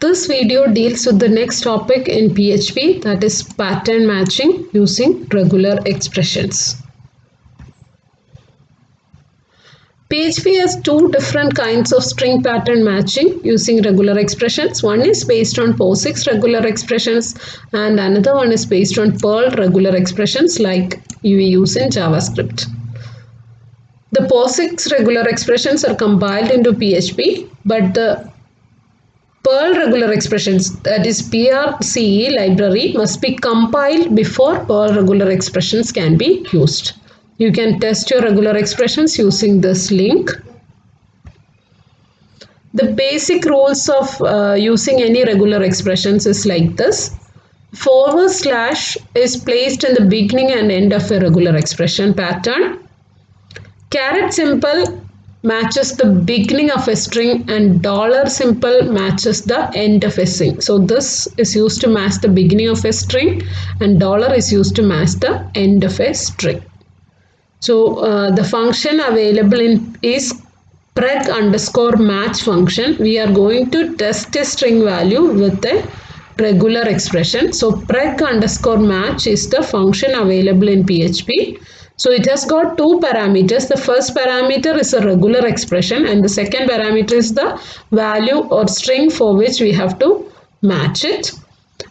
This video deals with the next topic in PHP, that is pattern matching using regular expressions. PHP has two different kinds of string pattern matching using regular expressions. One is based on POSIX regular expressions and another one is based on Perl regular expressions like we use in JavaScript. The POSIX regular expressions are compiled into PHP, but the Perl regular expressions, that is PRCE library, must be compiled before Perl regular expressions can be used. You can test your regular expressions using this link. The basic rules of using any regular expressions is like this. / is placed in the beginning and end of a regular expression pattern. Caret symbol matches the beginning of a string and $symbol matches the end of a string. So this is used to match the beginning of a string and $ is used to match the end of a string. So the function available is preg_match function. We are going to test a string value with a regular expression. So preg_match is the function available in PHP. So it has got two parameters. The first parameter is a regular expression and the second parameter is the value or string for which we have to match it.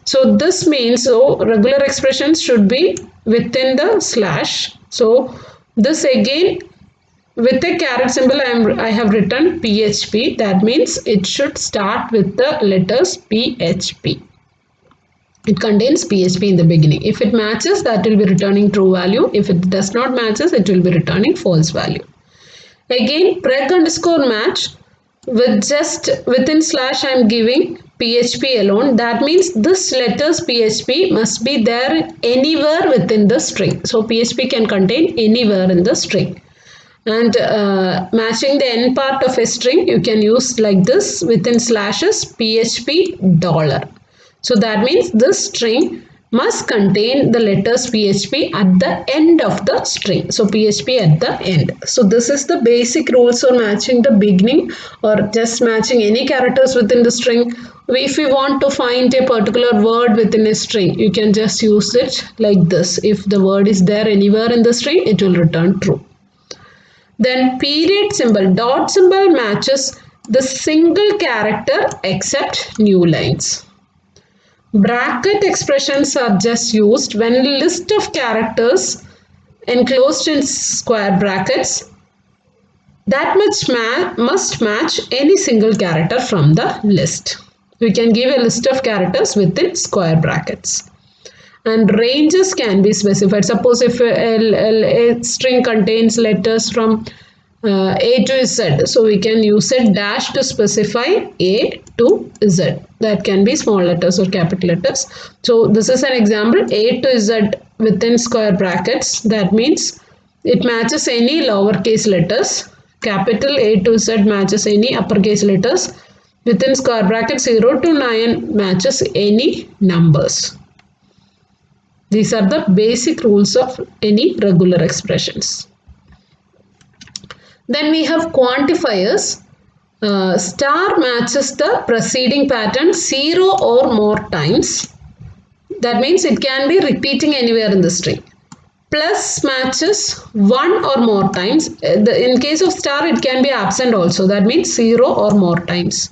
So this means regular expressions should be within the slash. So this again with a caret symbol I have written PHP. That means it should start with the letters PHP. It contains PHP in the beginning. If it matches, that will be returning true value. If it does not matches, it will be returning false value. Again, preg_match with just within slash I am giving PHP alone. That means this letters PHP must be there anywhere within the string. So PHP can contain anywhere in the string. And matching the end part of a string, you can use like this within slashes PHP $. So that means this string must contain the letters PHP at the end of the string. So PHP at the end. So this is the basic rules for matching the beginning or just matching any characters within the string. If you want to find a particular word within a string, you can just use it like this. If the word is there anywhere in the string, it will return true. Then period symbol, dot symbol matches the single character except new lines. Bracket expressions are just used when a list of characters enclosed in square brackets that must match any single character from the list. We can give a list of characters within square brackets. And ranges can be specified. Suppose if a string contains letters from A to Z, so we can use a dash to specify A to Z. That can be small letters or capital letters. So this is an example, A to Z within square brackets. That means it matches any lowercase letters. Capital A to Z matches any uppercase letters. Within square brackets 0 to 9 matches any numbers. These are the basic rules of any regular expressions. Then we have quantifiers. Star matches the preceding pattern 0 or more times. That means it can be repeating anywhere in the string. Plus matches 1 or more times. In case of star, it can be absent also. That means 0 or more times.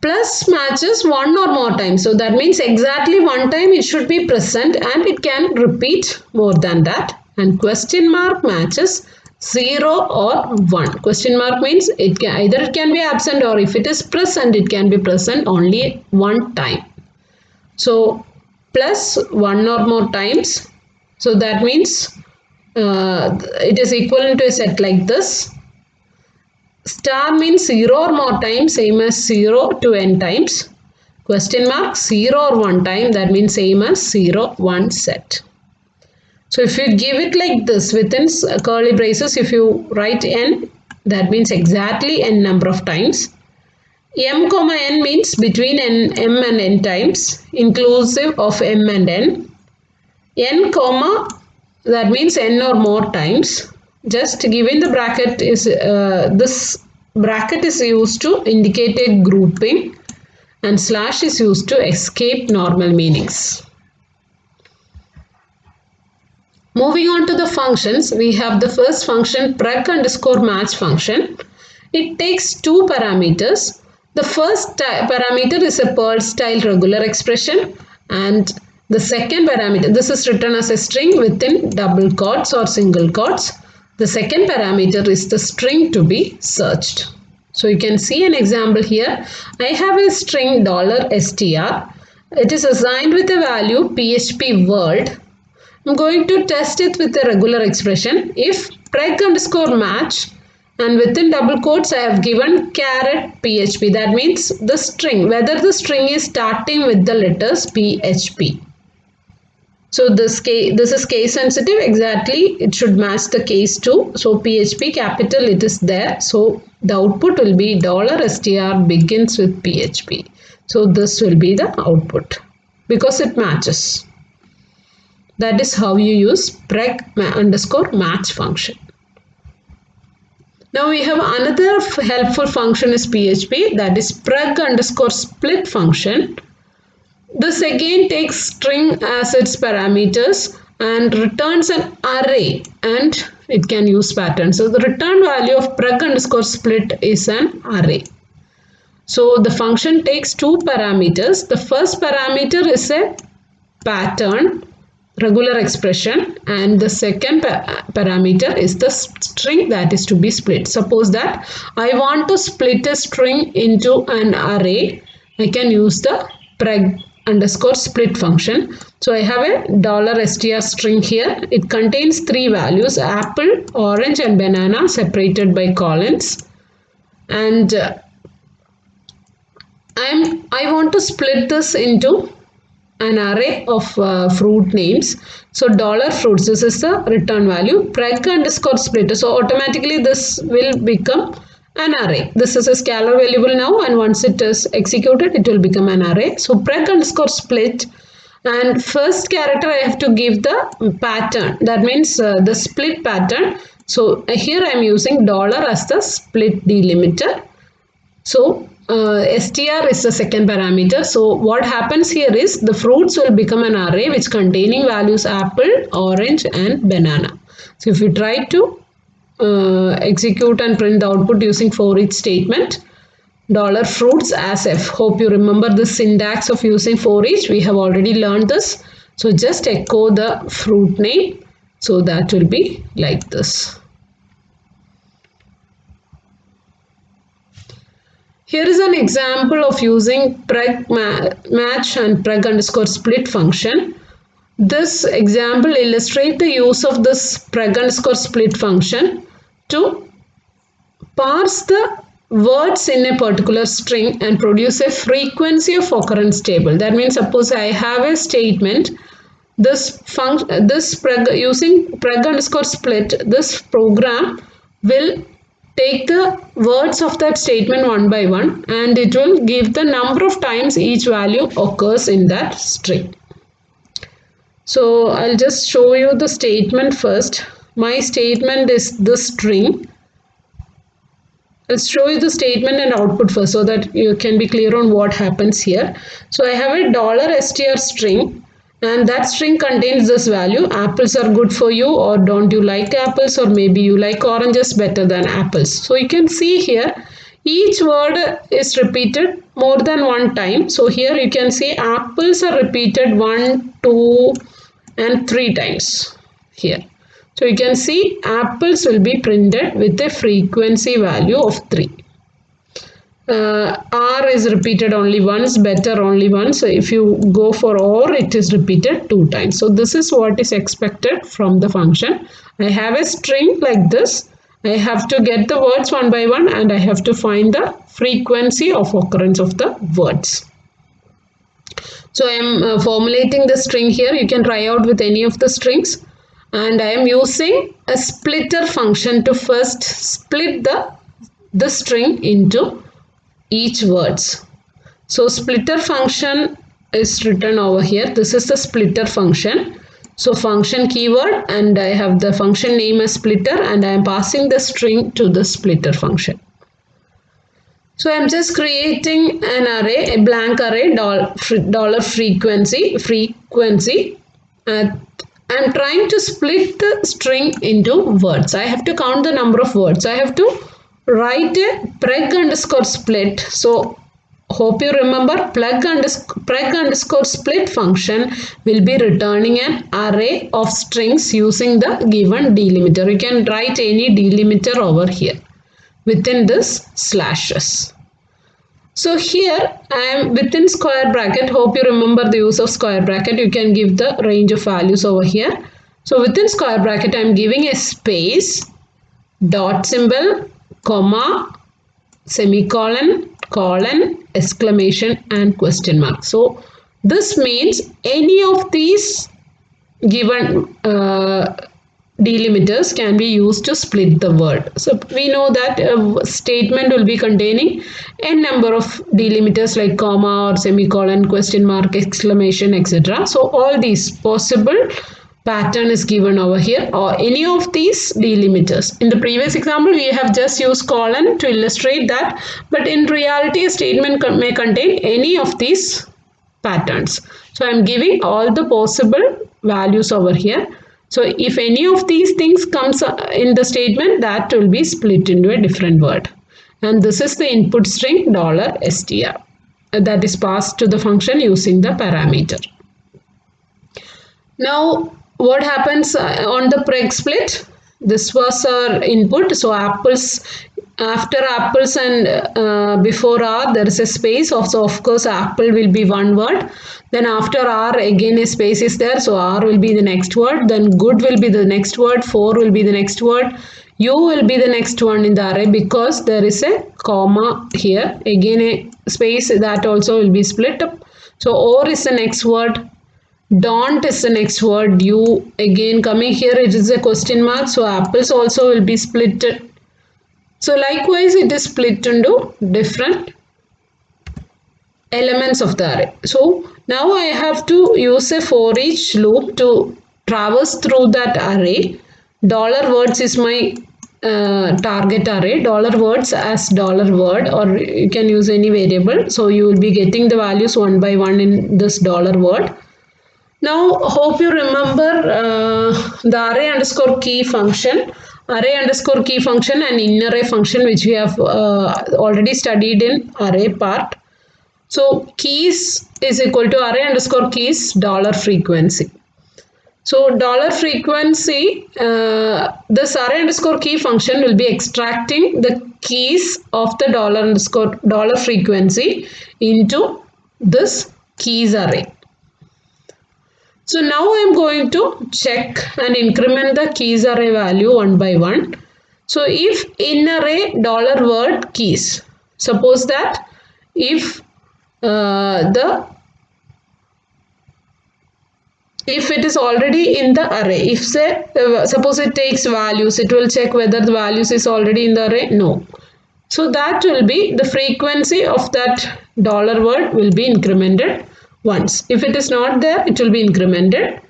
Plus matches 1 or more times. So that means exactly one time it should be present and it can repeat more than that. And question mark matches 0 or 1. Question mark means either it can be absent or if it is present, it can be present only one time. So plus 1 or more times. So that means it is equivalent to a set like this. Star means 0 or more times, same as 0 to n times. Question mark 0 or 1 time, that means same as 0, 1 set. So if you give it like this within curly braces, if you write n, that means exactly n number of times. M comma n means between m and n times, inclusive of m and n. N comma, that means n or more times. Just given the bracket is this bracket is used to indicate a grouping and slash is used to escape normal meanings. Moving on to the functions, we have the first function preg underscore match function. It takes two parameters. The first parameter is a Perl style regular expression, and the second parameter, this is written as a string within double quotes or single quotes. The second parameter is the string to be searched. So you can see an example here. I have a string $str. It is assigned with a value PHP world. I'm going to test it with a regular expression. If preg underscore match and within double quotes I have given caret PHP. That means the string, whether the string is starting with the letters PHP. So this is case sensitive. Exactly, it should match the case too. So PHP capital, it is there. So the output will be $str begins with PHP. So this will be the output because it matches. That is how you use preg underscore match function. Now we have another helpful function is PHP, that is preg underscore split function. This again takes string as its parameters and returns an array, and it can use pattern. So the return value of preg underscore split is an array. So the function takes two parameters. The first parameter is a pattern regular expression, and the second parameter is the string that is to be split. Suppose that I want to split a string into an array, I can use the preg underscore split function. So I have a $str string here. It contains three values: apple, orange and banana separated by colons, and I want to split this into an array of fruit names. So $fruits, this is the return value, preg underscore split. So automatically this will become an array. This is a scalar variable now, and once it is executed, it will become an array. So preg underscore split, and first character I have to give the pattern. That means the split pattern. So here I am using $ as the split delimiter. So str is the second parameter. So what happens here is the fruits will become an array which containing values apple, orange and banana. So if you try to execute and print the output using for each statement, $fruits as f. Hope you remember the syntax of using for each. We have already learned this. So just echo the fruit name. So that will be like this. Here is an example of using preg match and preg underscore split function. This example illustrates the use of this preg underscore split function to parse the words in a particular string and produce a frequency of occurrence table. That means suppose I have a statement, using preg underscore split, this program will take the words of that statement one by one, and it will give the number of times each value occurs in that string. So I'll just show you the statement first. My statement is the string. I'll show you the statement and output first so that you can be clear on what happens here. So I have a $str string, and that string contains this value: apples are good for you, or don't you like apples, or maybe you like oranges better than apples. So you can see here each word is repeated more than one time. So here you can see apples are repeated 1, 2 and 3 times here. So you can see apples will be printed with a frequency value of 3. R is repeated only once, better only once. So if you go for OR, it is repeated 2 times. So this is what is expected from the function. I have a string like this. I have to get the words one by one, and I have to find the frequency of occurrence of the words. So I am formulating the string here. You can try out with any of the strings. And I am using a splitter function to first split the string into each words. So splitter function is written over here. This is the splitter function. So function keyword, and I have the function name as splitter, and I am passing the string to the splitter function. So I'm just creating an array, a blank array, dollar frequency. I'm trying to split the string into words. I have to count the number of words. I have to write a preg underscore split. So hope you remember preg underscore split function will be returning an array of strings using the given delimiter. You can write any delimiter over here within this slashes. So here I am within square bracket. Hope you remember the use of square bracket. You can give the range of values over here. So within square bracket I am giving a space, dot symbol, comma, semicolon, colon, exclamation and question mark. So this means any of these given delimiters can be used to split the word. So we know that a statement will be containing n number of delimiters like comma or semicolon, question mark, exclamation, etc. So all these possible pattern is given over here, or any of these delimiters. In the previous example we have just used colon to illustrate that, but in reality a statement may contain any of these patterns. So I am giving all the possible values over here. So if any of these things comes in the statement, that will be split into a different word. And this is the input string $str that is passed to the function using the parameter. Now what happens on the preg split? This was our input. So apples, after apples and before R there is a space. So of course apple will be one word. Then after R again a space is there. So R will be the next word. Then good will be the next word. For will be the next word. U will be the next one in the array because there is a comma here. Again a space, that also will be split up. So or is the next word. Don't is the next word. You again coming here, it is a question mark. So apples also will be split. So likewise it is split into different elements of the array. So now I have to use a for each loop to traverse through that array. $words is my target array. $words as $word, or you can use any variable. So you will be getting the values one by one in this $word. Now hope you remember the array underscore key function. Array underscore key function and inArray function, which we have already studied in array part. So keys is equal to array underscore keys $frequency. So $frequency, this array underscore key function will be extracting the keys of the $_ frequency into this keys array. So now I am going to check and increment the keys array value one by one. So if in array $word keys, suppose that if if it is already in the array, if say suppose it takes values, it will check whether the values is already in the array. No. So that will be the frequency of that $word will be incremented once. If it is not there, it will be incremented.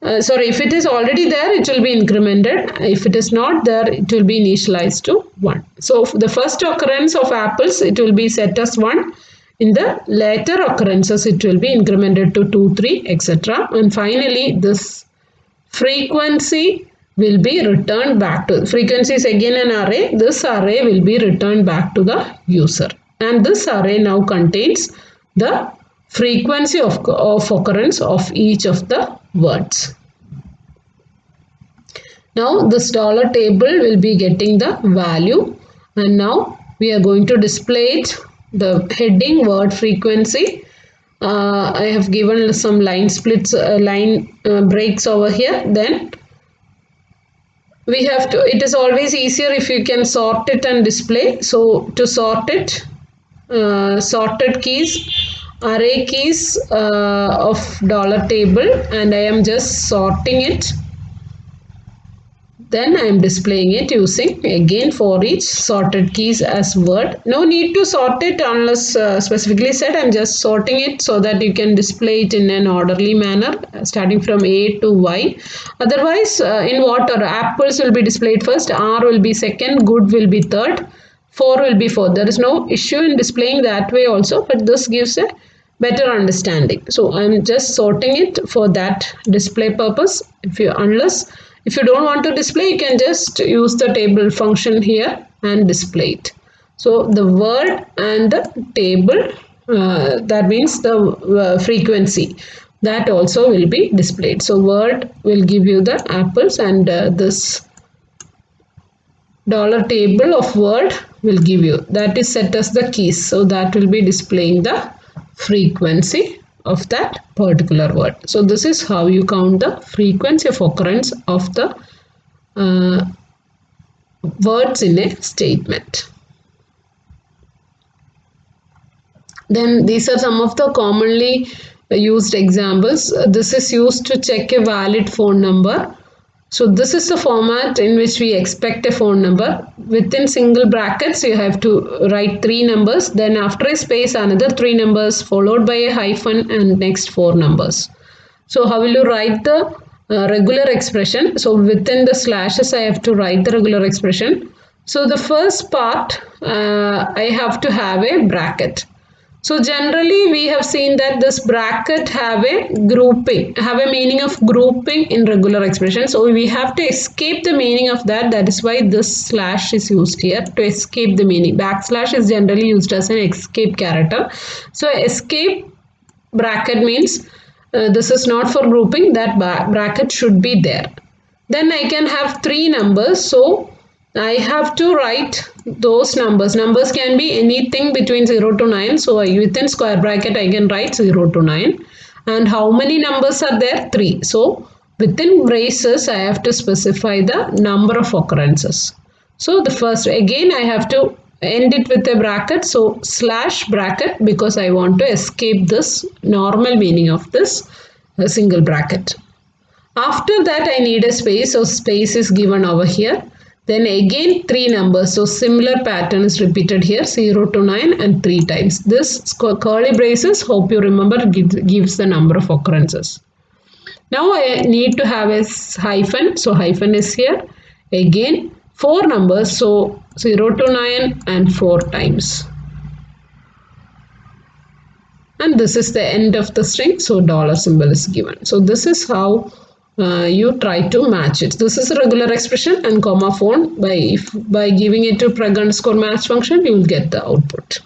If it is already there, it will be incremented. If it is not there, it will be initialized to 1. So the first occurrence of apples, it will be set as 1. In the later occurrences, it will be incremented to 2, 3, etc. And finally, this frequency will be returned back to, frequency is again an array. This array will be returned back to the user. And this array now contains the frequency of occurrence of each of the words. Now this $table will be getting the value, and now we are going to display it, the heading word frequency. I have given some line splits, breaks over here. Then we have to, it is always easier if you can sort it and display. So to sort it, sorted keys, array keys of $table, and I am just sorting it. Then I am displaying it using again for each sorted keys as word. No need to sort it unless specifically said. I am just sorting it so that you can display it in an orderly manner starting from A to Y. Otherwise in what order? Apples will be displayed first, R will be second, good will be third. 4 will be 4. There is no issue in displaying that way also, but this gives a better understanding. So I'm just sorting it for that display purpose. If you don't want to display, you can just use the table function here and display it. So the word and the table, that means the frequency, that also will be displayed. So word will give you the apples, and this dollar table of word will give you, that is set as the keys. So that will be displaying the frequency of that particular word. So this is how you count the frequency of occurrence of the words in a statement. Then these are some of the commonly used examples. This is used to check a valid phone number. So this is the format in which we expect a phone number. Within single brackets, you have to write 3 numbers. Then after a space, another 3 numbers followed by a hyphen and next 4 numbers. So how will you write the regular expression? So within the slashes, I have to write the regular expression. So the first part, I have to have a bracket. So generally we have seen that this bracket have a meaning of grouping in regular expression. So we have to escape the meaning of that. That is why this slash is used here to escape the meaning. Backslash is generally used as an escape character. So escape bracket means this is not for grouping, that bracket should be there. Then I can have 3 numbers. So I have to write those numbers. Numbers can be anything between 0 to 9. So within square bracket I can write 0 to 9. And how many numbers are there? 3. So within braces I have to specify the number of occurrences. So the first, again I have to end it with a bracket. So slash bracket, because I want to escape this normal meaning of this single bracket. After that I need a space. So space is given over here. Then again 3 numbers. So similar pattern is repeated here, 0 to 9 and 3 times. This curly braces, hope you remember, gives the number of occurrences. Now I need to have a hyphen. So hyphen is here. Again 4 numbers. So 0 to 9 and 4 times. And this is the end of the string. So dollar symbol is given. So this is how you try to match it. This is a regular expression, and comma phone, by giving it to preg underscore match function, you will get the output.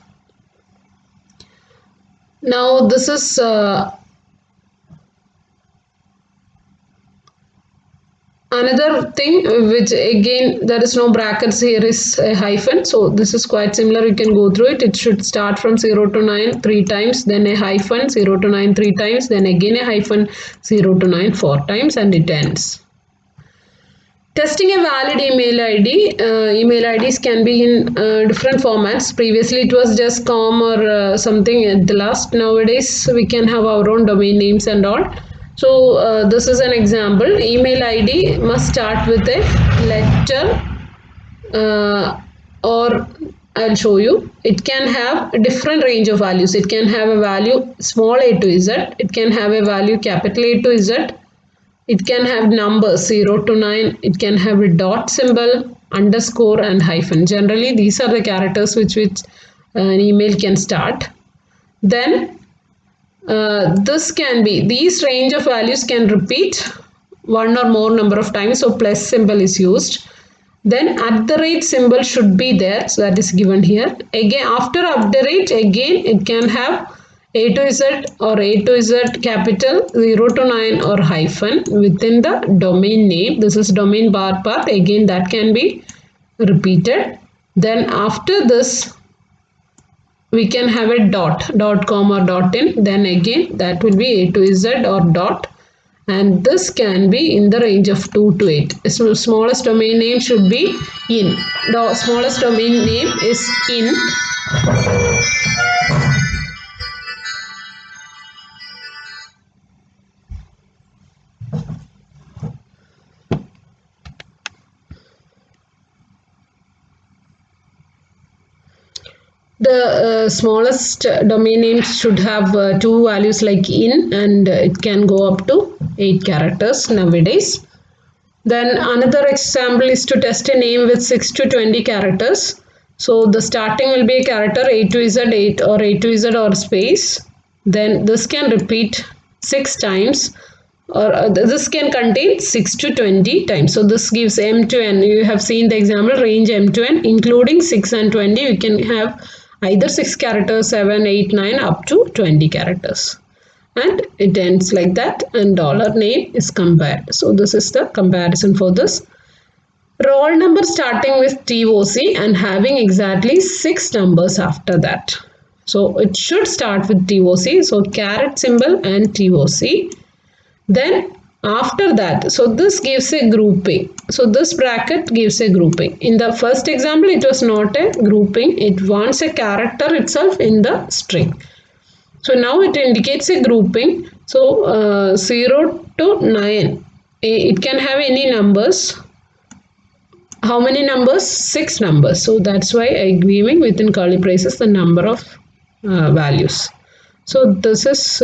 Now this is another thing, which again there is no brackets, here is a hyphen. So this is quite similar, you can go through it. It should start from 0 to 9 3 times, then a hyphen, 0 to 9 3 times, then again a hyphen, 0 to 9 4 times, and it ends. Testing a valid email ID. Email IDs can be in different formats. Previously it was just com or something at the last. Nowadays we can have our own domain names and all. So this is an example. Email ID must start with a letter or I'll show you. It can have a different range of values. It can have a value small a to z. It can have a value capital A to z. It can have numbers 0 to 9. It can have a dot symbol, underscore, and hyphen. Generally, these are the characters which an email can start. Then these range of values can repeat one or more number of times. So plus symbol is used. Then @ symbol should be there. So that is given here. Again, after @ again it can have A to Z or A to Z capital, 0 to 9 or hyphen within the domain name. This is domain bar path. Again that can be repeated. Then after this we can have a dot com or dot in. Then again that will be A to Z or dot. And this can be in the range of 2 to 8. So smallest domain name should be in. The smallest domain name is in. The smallest domain names should have 2 values like in, and it can go up to 8 characters nowadays. Then another example is to test a name with 6 to 20 characters. So the starting will be a character A to Z, 8 or A to Z or space. Then this can repeat 6 times, or this can contain 6 to 20 times. So this gives M to N. You have seen the example, range M to N, including 6 and 20. You can have either 6 characters, 7, 8, 9, up to 20 characters. And it ends like that, and $name is compared. So this is the comparison for this. Roll number starting with TOC and having exactly 6 numbers after that. So it should start with TOC. So caret symbol and TOC. Then after that, so this gives a grouping. So this bracket gives a grouping. In the first example, it was not a grouping. It wants a character itself in the string. So now it indicates a grouping. So 0 to 9. It can have any numbers. How many numbers? 6 numbers. So that's why I'm giving within curly braces the number of values. So this is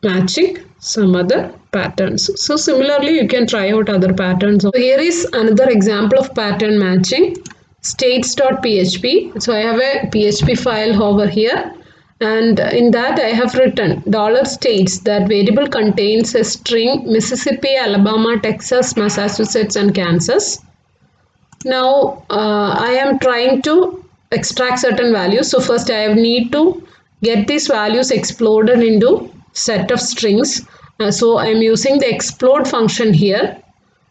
matching some other patterns. So similarly, you can try out other patterns. So here is another example of pattern matching. States.php. So I have a PHP file over here, and in that I have written $states. That variable contains a string Mississippi, Alabama, Texas, Massachusetts and Kansas. Now I am trying to extract certain values. So first I need to get these values exploded into set of strings. So I am using the explode function here.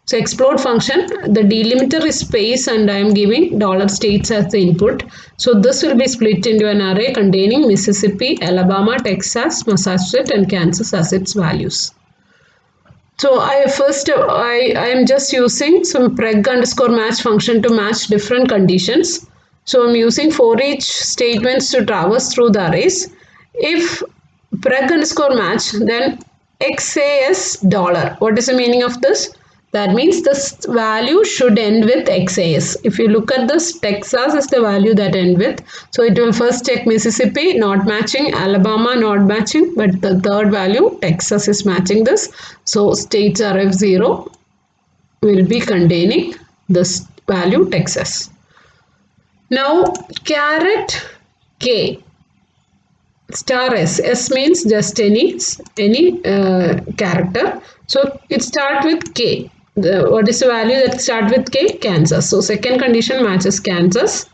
So explode function, the delimiter is space and I am giving $states as the input. So this will be split into an array containing Mississippi, Alabama, Texas, Massachusetts and Kansas as its values. So I am just using some preg_match function to match different conditions. So I'm using for each statements to traverse through the arrays. If preg_match, then $XAS. What is the meaning of this? That means this value should end with XAS. If you look at this, Texas is the value that end with. So it will first check Mississippi, not matching, Alabama, not matching, but the third value, Texas, is matching this. So states RF0 will be containing this value, Texas. Now, caret K. Star S. S means just any character. So it starts with K. What is the value that starts with K? Kansas. So second condition matches Kansas.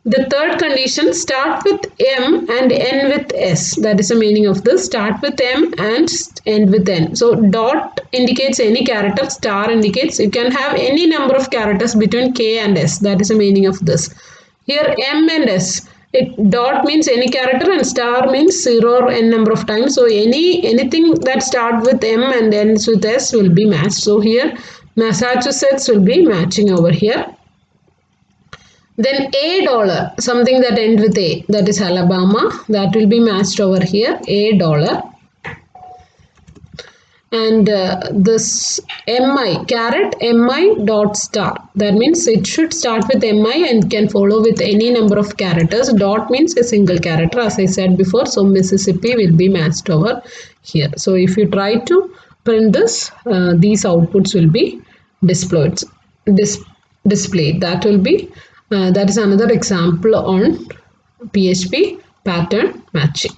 The third condition, start with M and end with S. That is the meaning of this. Start with M and end with N. So dot indicates any character. Star indicates you can have any number of characters between K and S. That is the meaning of this. Here M and S. Dot means any character and star means 0 or n number of times. So anything that starts with M and ends with S will be matched. So here Massachusetts will be matching over here. Then $, something that ends with A, that is Alabama, that will be matched over here, $. And this MI, caret MI dot star, that means it should start with MI and can follow with any number of characters. Dot means a single character, as I said before. So Mississippi will be matched over here. So if you try to print this, these outputs will be displayed. That will be that is another example on PHP pattern matching.